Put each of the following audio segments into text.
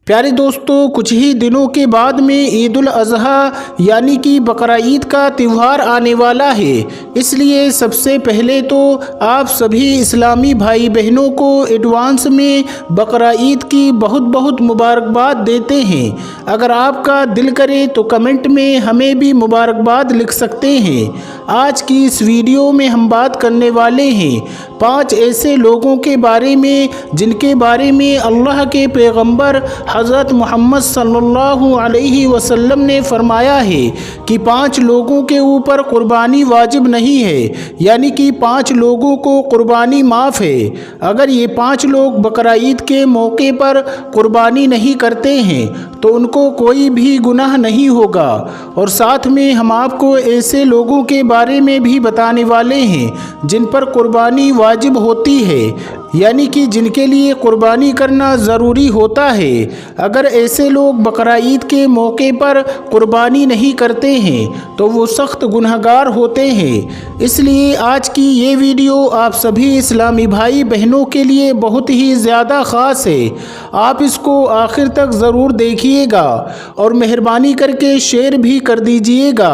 प्यारे दोस्तों, कुछ ही दिनों के बाद में ईद उल अज़हा यानी कि बकरा ईद का त्यौहार आने वाला है। इसलिए सबसे पहले तो आप सभी इस्लामी भाई बहनों को एडवांस में बकरा ईद की बहुत बहुत मुबारकबाद देते हैं। अगर आपका दिल करे तो कमेंट में हमें भी मुबारकबाद लिख सकते हैं। आज की इस वीडियो में हम बात करने वाले हैं 5 ऐसे लोगों के बारे में जिनके बारे में अल्लाह के पैगंबर हज़रत मोहम्मद सल्लल्लाहु अलैहि वसल्लम ने फरमाया है कि 5 लोगों के ऊपर कुर्बानी वाजिब नहीं है, यानी कि 5 लोगों को कुर्बानी माफ़ है। अगर ये 5 लोग बकरा ईद के मौके पर कुर्बानी नहीं करते हैं तो उनको कोई भी गुनाह नहीं होगा। और साथ में हम आपको ऐसे लोगों के बारे में भी बताने वाले हैं जिन पर कुर्बानी वाजिब होती है, यानी कि जिनके लिए कुर्बानी करना ज़रूरी होता है। अगर ऐसे लोग बकरा ईद के मौके पर कुर्बानी नहीं करते हैं तो वो सख्त गुनहगार होते हैं। इसलिए आज की ये वीडियो आप सभी इस्लामी भाई बहनों के लिए बहुत ही ज़्यादा ख़ास है। आप इसको आखिर तक ज़रूर देखिएगा और मेहरबानी करके शेयर भी कर दीजिएगा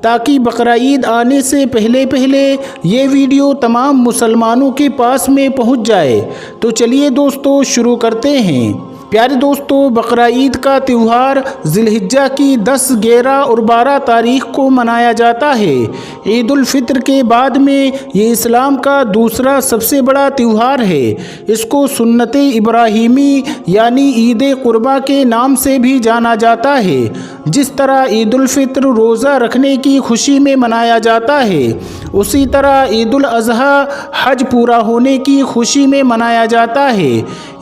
ताकि बकरा ईद आने से पहले पहले ये वीडियो तमाम मुसलमानों के पास में पहुँच जाए। तो चलिए दोस्तों शुरू करते हैं। प्यारे दोस्तों, बकरा ईद का त्यौहार ज़िलहिज्जा की 10, 11 और 12 तारीख को मनाया जाता है। ईद उल फित्र के बाद में ये इस्लाम का दूसरा सबसे बड़ा त्यौहार है। इसको सुन्नत इब्राहीमी यानी ईद कुर्बा के नाम से भी जाना जाता है। जिस तरह ईद उल फित्र रोज़ा रखने की खुशी में मनाया जाता है, उसी तरह ईद उल अज़हा हज पूरा होने की खुशी में मनाया जाता है।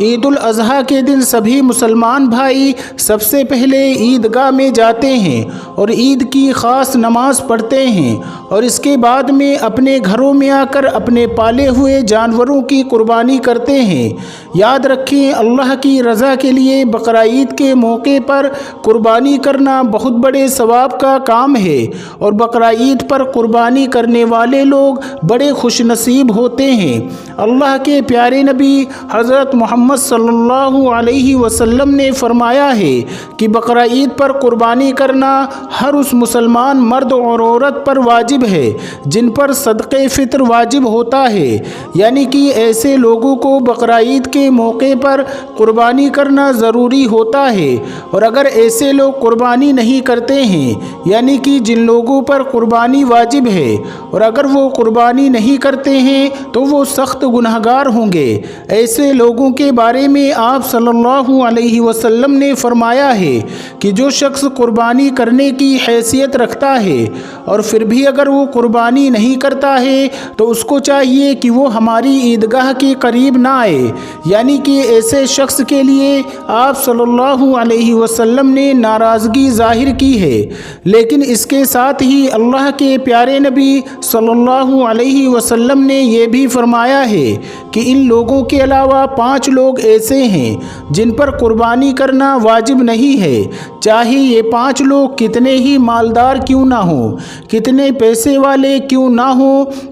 ईद उल अज़हा के दिन सभी मुसलमान भाई सबसे पहले ईदगाह में जाते हैं और ईद की ख़ास नमाज पढ़ते हैं और इसके बाद में अपने घरों में आकर अपने पाले हुए जानवरों की कुर्बानी करते हैं। याद रखें, अल्लाह की रज़ा के लिए बकरा ईद के मौके पर कुर्बानी करना बहुत बड़े सवाब का काम है और बकरा ईद पर कुर्बानी करने वाले लोग बड़े खुशनसीब होते हैं। अल्लाह के प्यारे नबी हज़रत मोहम्मद सल्लल्लाहु अलैहि वसल्लम ने फरमाया है कि बकरा ईद पर कुर्बानी करना हर उस मुसलमान मर्द और औरत पर वाजिब है जिन पर सदक़े फ़ित्र वाजिब होता है, यानी कि ऐसे लोगों को बकरा ईद के मौके पर कुर्बानी करना ज़रूरी होता है। और अगर ऐसे लोग कुर्बानी नहीं करते हैं, यानी कि जिन लोगों पर कुर्बानी वाजिब है, और अगर वो कुर्बानी नहीं करते हैं तो वो सख्त गुनहगार होंगे। ऐसे लोगों के बारे में आप सल्लल्लाहु अलैहि वसल्लम ने फरमाया है कि जो शख्स कुर्बानी करने की हैसियत रखता है और फिर भी अगर वो कुर्बानी नहीं करता है तो उसको चाहिए कि वो हमारी ईदगाह के करीब ना आए, यानी कि ऐसे शख्स के लिए आप सल्लल्लाहु अलैहि वसल्लम ने नाराज़गी ज़ाहिर की है। लेकिन इसके साथ ही अल्लाह के प्यारे नबी सल्लल्लाहु अलैहि वसल्लम ने ये भी फरमाया है कि इन लोगों के अलावा 5 लोग ऐसे हैं जिन पर कुर्बानी करना वाजिब नहीं है, चाहे ये 5 लोग कितने ही मालदार क्यों ना हो, कितने पैसे वाले क्यों ना हो।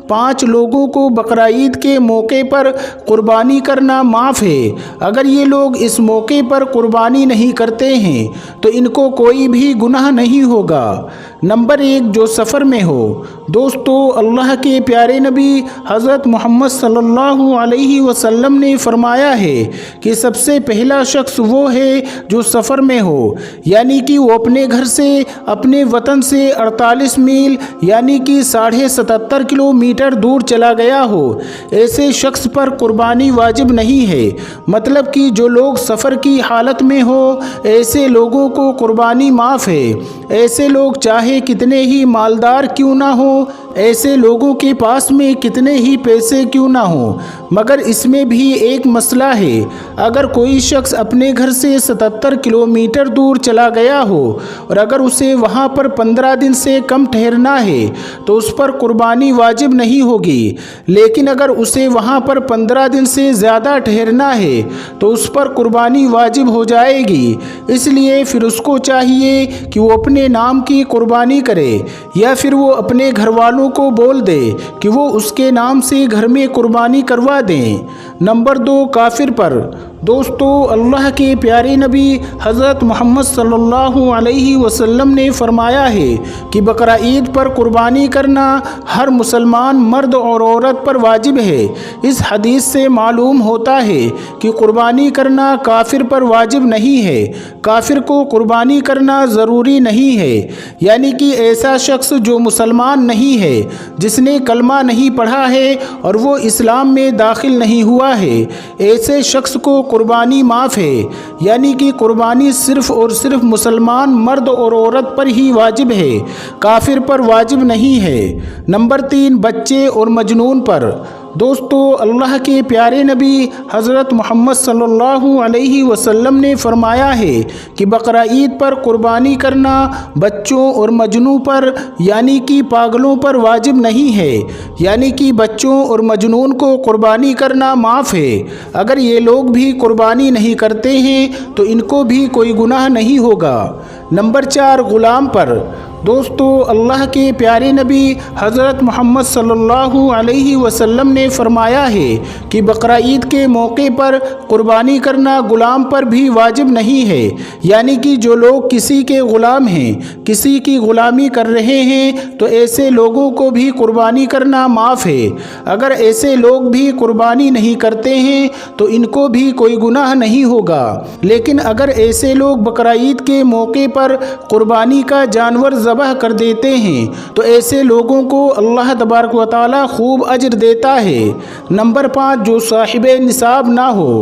5 लोगों को बकरा ईद के मौके पर कुर्बानी करना माफ़ है। अगर ये लोग इस मौके पर कुर्बानी नहीं करते हैं तो इनको कोई भी गुनाह नहीं होगा। नंबर 1, जो सफ़र में हो। दोस्तों, अल्लाह के प्यारे नबी हज़रत मोहम्मद सल्लल्लाहु अलैहि वसल्लम ने फरमाया है कि सबसे पहला शख्स वो है जो सफ़र में हो, यानी कि वो अपने घर से अपने वतन से 48 मील यानी कि 77.5 किलोमीटर दूर चला गया हो। ऐसे शख्स पर कुर्बानी वाजिब नहीं है। मतलब कि जो लोग सफ़र की हालत में हो, ऐसे लोगों को कुर्बानी माफ़ है। ऐसे लोग चाहे कितने ही मालदार क्यों ना हो, ऐसे लोगों के पास में कितने ही पैसे क्यों ना हो, मगर इसमें भी एक मसला है। अगर कोई शख्स अपने घर से 77 किलोमीटर दूर चला गया हो और अगर उसे वहाँ पर 15 दिन से कम ठहरना है तो उस पर कुर्बानी वाजिब नहीं होगी। लेकिन अगर उसे वहाँ पर 15 दिन से ज़्यादा ठहरना है तो उस पर कुर्बानी वाजिब हो जाएगी। इसलिए फिर उसको चाहिए कि वो अपने नाम की कुर्बानी करे या फिर वो अपने घर वालों को बोल दे कि वो उसके नाम से घर में कुर्बानी करवा दें। नंबर 2, काफिर पर। दोस्तों, अल्लाह के प्यारे नबी हज़रत मोहम्मद सल्लल्लाहु अलैहि वसल्लम ने फरमाया है कि बकरा ईद पर कुर्बानी करना हर मुसलमान मर्द और औरत पर वाजिब है। इस हदीस से मालूम होता है कि कुर्बानी करना काफिर पर वाजिब नहीं है, काफिर को कुर्बानी करना ज़रूरी नहीं है। यानी कि ऐसा शख्स जो मुसलमान नहीं है, जिसने कलमा नहीं पढ़ा है और वो इस्लाम में दाखिल नहीं हुआ है, ऐसे शख्स को कुर्बानी माफ़ है। यानी कि कुर्बानी सिर्फ़ और सिर्फ मुसलमान मर्द और औरत पर ही वाजिब है, काफिर पर वाजिब नहीं है। नंबर 3, बच्चे और मजनून पर। दोस्तों, अल्लाह के प्यारे नबी हज़रत मोहम्मद सल्लल्लाहु अलैहि वसल्लम ने फरमाया है कि बकरा ईद पर कुर्बानी करना बच्चों और मजनू पर यानी कि पागलों पर वाजिब नहीं है। यानी कि बच्चों और मजनून को कुर्बानी करना माफ़ है। अगर ये लोग भी कुर्बानी नहीं करते हैं तो इनको भी कोई गुनाह नहीं होगा। नंबर 4, ग़ुलाम पर। दोस्तों, अल्लाह के प्यारे नबी हज़रत मोहम्मद सल्लल्लाहु अलैहि वसल्लम ने फरमाया है कि बकरा ईद के मौके पर कुर्बानी करना ग़ुलाम पर भी वाजिब नहीं है। यानी कि जो लोग किसी के ग़ुलाम हैं, किसी की ग़ुलामी कर रहे हैं, तो ऐसे लोगों को भी कुर्बानी करना माफ़ है। अगर ऐसे लोग भी कुर्बानी नहीं करते हैं तो इनको भी कोई गुनाह नहीं होगा। लेकिन अगर ऐसे लोग बकरा ईद के मौके पर कुर्बानी का जानवर ज़बह कर देते हैं तो ऐसे लोगों को अल्लाह तबारक व तआला खूब अजर देता है। नंबर 5, जो साहिबे निसाब ना हो।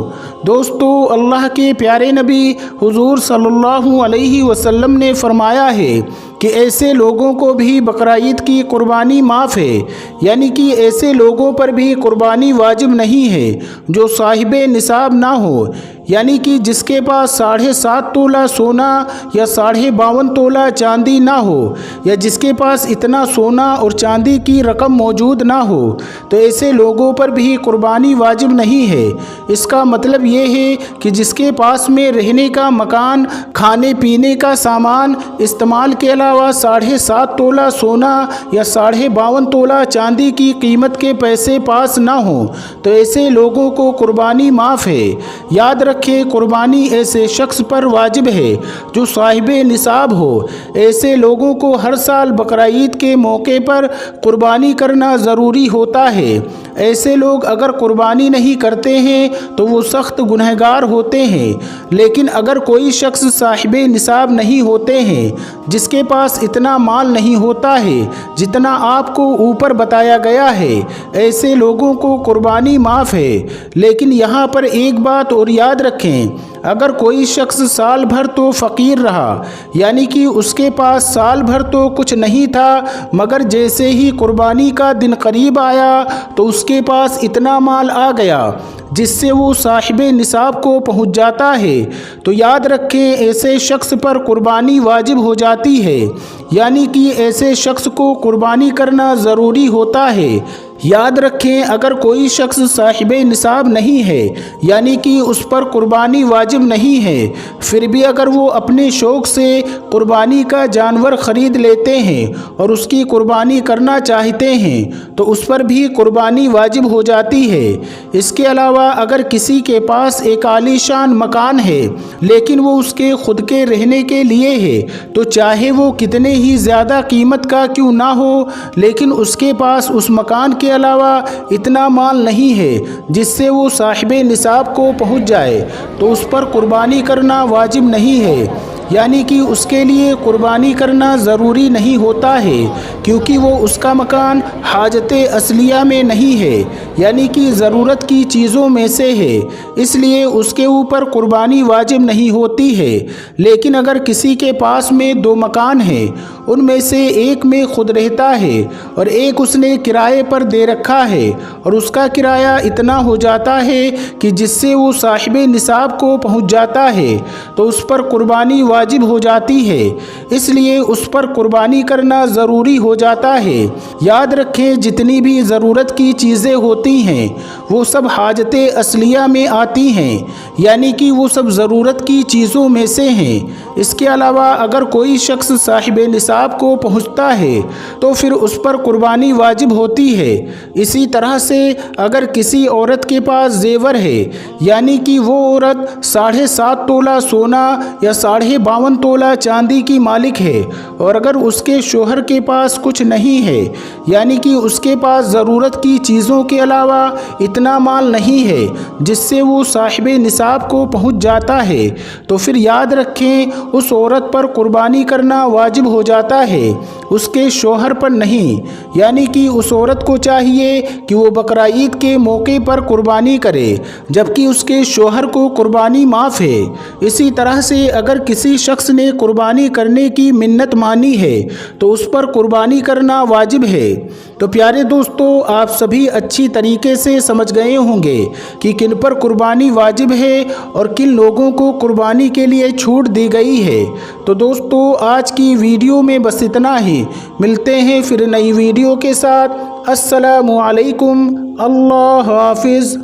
दोस्तों, अल्लाह के प्यारे नबी हुजूर सल्लल्लाहु अलैहि वसल्लम ने फरमाया है कि ऐसे लोगों को भी बकरा ईद की कुर्बानी माफ़ है। यानी कि ऐसे लोगों पर भी कुर्बानी वाजिब नहीं है जो साहिबे निसाब ना हो। यानी कि जिसके पास 7.5 तोला सोना या 52.5 तोला चांदी ना हो, या जिसके पास इतना सोना और चांदी की रकम मौजूद ना हो, तो ऐसे लोगों पर भी कुर्बानी वाजिब नहीं है। इसका मतलब ये है कि जिसके पास में रहने का मकान, खाने पीने का सामान, इस्तेमाल के अलावा 7.5 तोला सोना या 52.5 तोला चांदी की कीमत के पैसे पास ना हो, तो ऐसे लोगों को कुर्बानी माफ़ है। याद रखें, कुर्बानी ऐसे शख्स पर वाजिब है जो साहिबे निसाब हो। ऐसे लोगों को हर साल बकरा ईद के मौके पर कुर्बानी करना ज़रूरी होता है। ऐसे लोग अगर कुर्बानी नहीं करते हैं तो वो सख्त गुनहगार होते हैं। लेकिन अगर कोई शख्स साहिबे निसाब नहीं होते हैं, जिसके पास इतना माल नहीं होता है जितना आपको ऊपर बताया गया है, ऐसे लोगों को कुर्बानी माफ़ है। लेकिन यहाँ पर एक बात और याद रखें, अगर कोई शख्स साल भर तो फ़कीर रहा, यानी कि उसके पास साल भर तो कुछ नहीं था, मगर जैसे ही कुर्बानी का दिन करीब आया तो उसके पास इतना माल आ गया जिससे वो साहिबे निसाब को पहुंच जाता है, तो याद रखें ऐसे शख्स पर कुर्बानी वाजिब हो जाती है। यानी कि ऐसे शख्स को कुर्बानी करना ज़रूरी होता है। याद रखें, अगर कोई शख्स साहिबे निसाब नहीं है, यानी कि उस पर कुर्बानी वाजिब नहीं है, फिर भी अगर वो अपने शौक़ से कुर्बानी का जानवर ख़रीद लेते हैं और उसकी कुर्बानी करना चाहते हैं तो उस पर भी कुर्बानी वाजिब हो जाती है। इसके अलावा अगर किसी के पास एक आलीशान मकान है लेकिन वो उसके खुद के रहने के लिए है, तो चाहे वो कितने ही ज़्यादा कीमत का क्यों ना हो, लेकिन उसके पास उस मकान के अलावा इतना माल नहीं है जिससे वो साहिबे निसाब को पहुंच जाए, तो उस पर कुर्बानी करना वाजिब नहीं है। यानी कि उसके लिए कुर्बानी करना ज़रूरी नहीं होता है, क्योंकि वो उसका मकान हाजत असलिया में नहीं है, यानी कि ज़रूरत की चीज़ों में से है, इसलिए उसके ऊपर कुर्बानी वाजिब नहीं होती है। लेकिन अगर किसी के पास में 2 मकान हैं, उनमें से एक में खुद रहता है और एक उसने किराए पर दे रखा है, और उसका किराया इतना हो जाता है कि जिससे वो साहिबे निसाब को पहुंच जाता है, तो उस पर कुर्बानी वाजिब हो जाती है, इसलिए उस पर कुर्बानी करना ज़रूरी हो जाता है। याद रखें, जितनी भी ज़रूरत की चीज़ें होती हैं वो सब हाजत असलिया में आती हैं, यानी कि वो सब ज़रूरत की चीज़ों में से हैं। इसके अलावा अगर कोई शख्स साहिब निसाब को पहुँचता है तो फिर उस पर कुर्बानी वाजिब होती है। इसी तरह से अगर किसी औरत के पास जेवर है, यानी कि वो औरत 7.5 तोला सोना या 52.5 तोला चांदी की मालिक है, और अगर उसके शोहर के पास कुछ नहीं है, यानी कि उसके पास ज़रूरत की चीज़ों के अलावा इतना माल नहीं है जिससे वो साहिब निसाब को पहुंच जाता है, तो फिर याद रखें उस औरत पर कुर्बानी करना वाजिब हो जाता है, उसके शोहर पर नहीं। यानी कि उस औरत को चाहिए कि वो बकरा ईद के मौके पर कुर्बानी करे, जबकि उसके शोहर को कुर्बानी माफ़ है। इसी तरह से अगर किसी शख्स ने कुर्बानी करने की मिन्नत मानी है तो उस पर कुर्बानी करना वाजिब है। तो प्यारे दोस्तों, आप सभी अच्छी तरीके से समझ गए होंगे कि किन पर कुर्बानी वाजिब है और किन लोगों को कुर्बानी के लिए छूट दी गई है। तो दोस्तों, आज की वीडियो में बस इतना ही। मिलते हैं फिर नई वीडियो के साथ। अस्सलामु अलैकुम, अल्लाह हाफिज़।